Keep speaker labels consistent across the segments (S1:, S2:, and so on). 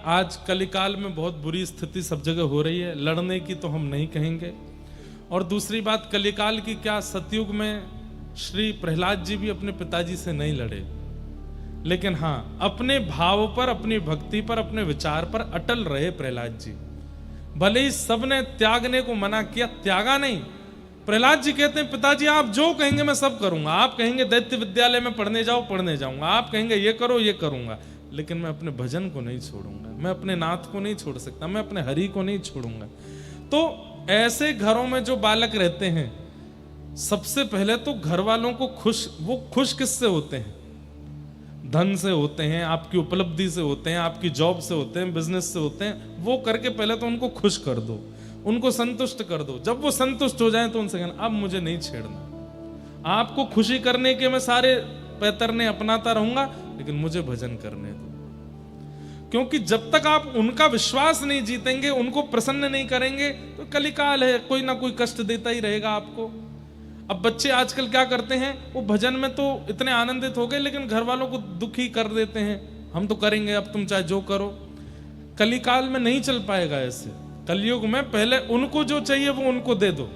S1: आज कलिकाल में बहुत बुरी स्थिति सब जगह हो रही है, लड़ने की तो हम नहीं कहेंगे। और दूसरी बात, कलिकाल की क्या, सतयुग में श्री प्रहलाद जी भी अपने पिताजी से नहीं लड़े, लेकिन हाँ अपने भाव पर, अपनी भक्ति पर, अपने विचार पर अटल रहे प्रहलाद जी। भले ही सबने त्यागने को मना किया, त्यागा नहीं। प्रहलाद जी कहते हैं पिताजी आप जो कहेंगे मैं सब करूंगा, आप कहेंगे दैत्य विद्यालय में पढ़ने जाओ, पढ़ने जाऊंगा, आप कहेंगे ये करो, ये करूंगा, लेकिन मैं अपने भजन को नहीं छोड़ूंगा, मैं अपने नाथ को नहीं छोड़ सकता, मैं अपने हरि को नहीं छोड़ूंगा। तो ऐसे घरों में जो बालक रहते हैं, सबसे पहले तो घर वालों को वो खुश किससे होते हैं? धन से होते हैं, आपकी उपलब्धि से होते हैं, आपकी जॉब से होते हैं, बिजनेस से होते हैं। वो करके पहले तो उनको खुश कर दो, उनको संतुष्ट कर दो। जब वो संतुष्ट हो जाएं तो उनसे कहना अब मुझे नहीं छेड़ना, आपको खुशी करने के मैं सारे पैतरने अपनाता रहूंगा, लेकिन मुझे भजन करने दो। क्योंकि जब तक आप उनका विश्वास नहीं जीतेंगे, उनको प्रसन्न नहीं करेंगे, तो कलिकाल है, कोई ना कोई कष्ट देता ही रहेगा आपको। अब बच्चे आजकल क्या करते हैं, वो भजन में तो इतने आनंदित हो गए, लेकिन घर वालों को दुखी कर देते हैं, हम तो करेंगे, अब तुम चाहे जो करो। कलिकाल में नहीं चल पाएगा ऐसे। कलयुग में पहले उनको जो चाहिए वो उनको दे दो।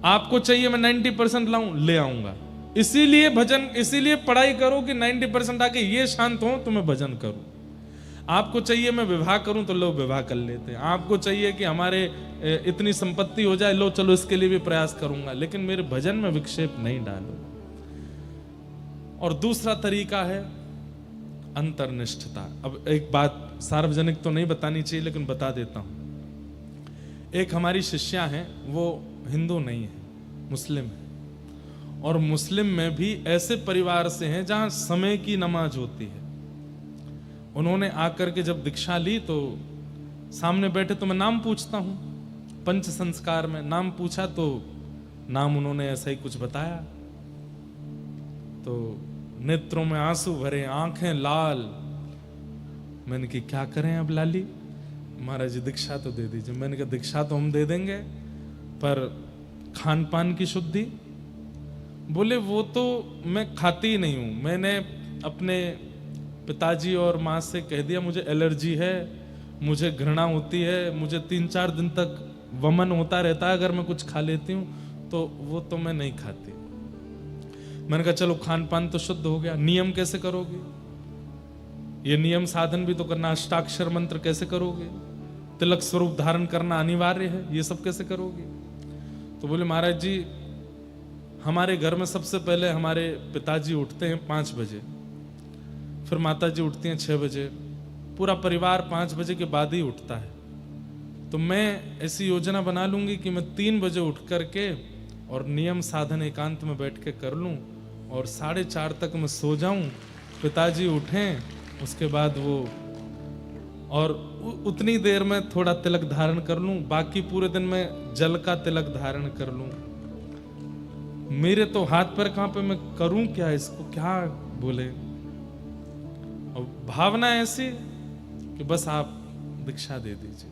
S1: आपको चाहिए मैं 90% लाऊं, ले आऊंगा। इसीलिए भजन, इसीलिए पढ़ाई करो कि 90% आके ये शांत हो तो मैं भजन करूं। आपको चाहिए मैं विवाह करूं तो लो विवाह कर लेते हैं। आपको चाहिए कि हमारे इतनी संपत्ति हो जाए, लो चलो इसके लिए भी प्रयास करूंगा, लेकिन मेरे भजन में विक्षेप नहीं डालो। और दूसरा तरीका है अंतर्निष्ठता। अब एक बात सार्वजनिक तो नहीं बतानी चाहिए, लेकिन बता देता हूं। एक हमारी शिष्या हैं, वो हिंदू नहीं है, मुस्लिम है, और मुस्लिम में भी ऐसे परिवार से हैं जहां समय की नमाज होती है। उन्होंने आकर के जब दीक्षा ली तो सामने बैठे तो मैं नाम पूछता हूं, पंच संस्कार में नाम पूछा तो नाम उन्होंने ऐसा ही कुछ बताया। तो नेत्रों में आंसू भरे, आंखें लाल। मैंने कहा क्या करें अब लाली? महाराज जी दीक्षा तो दे दीजिए। मैंने कहा दीक्षा तो हम दे देंगे, पर खान पान की शुद्धि? बोले वो तो मैं खाती ही नहीं हूं, मैंने अपने पिताजी और माँ से कह दिया मुझे एलर्जी है, मुझे घृणा होती है, मुझे 3-4 दिन तक वमन होता रहता है अगर मैं कुछ खा लेती हूँ, तो वो तो मैं नहीं खाती। मैंने कहा चलो खान पान तो शुद्ध हो गया, नियम कैसे करोगे? ये नियम साधन भी तो करना, अष्टाक्षर मंत्र कैसे करोगे? तिलक स्वरूप धारण करना अनिवार्य है, ये सब कैसे करोगे? तो बोले महाराज जी हमारे घर में सबसे पहले हमारे पिताजी उठते हैं 5 बजे, फिर माता जी उठती हैं 6 बजे, पूरा परिवार 5 बजे के बाद ही उठता है। तो मैं ऐसी योजना बना लूंगी कि मैं 3 बजे उठ करके और नियम साधन एकांत में बैठ के कर लूं, और 4:30 तक मैं सो जाऊं, पिताजी उठें, उसके बाद वो, और उतनी देर में थोड़ा तिलक धारण कर लूं, बाकी पूरे दिन में जल का तिलक धारण कर लूं। मेरे तो हाथ पैर कहां पे, मैं करूं क्या इसको, क्या बोले। और भावना ऐसी कि बस आप दीक्षा दे दीजिए।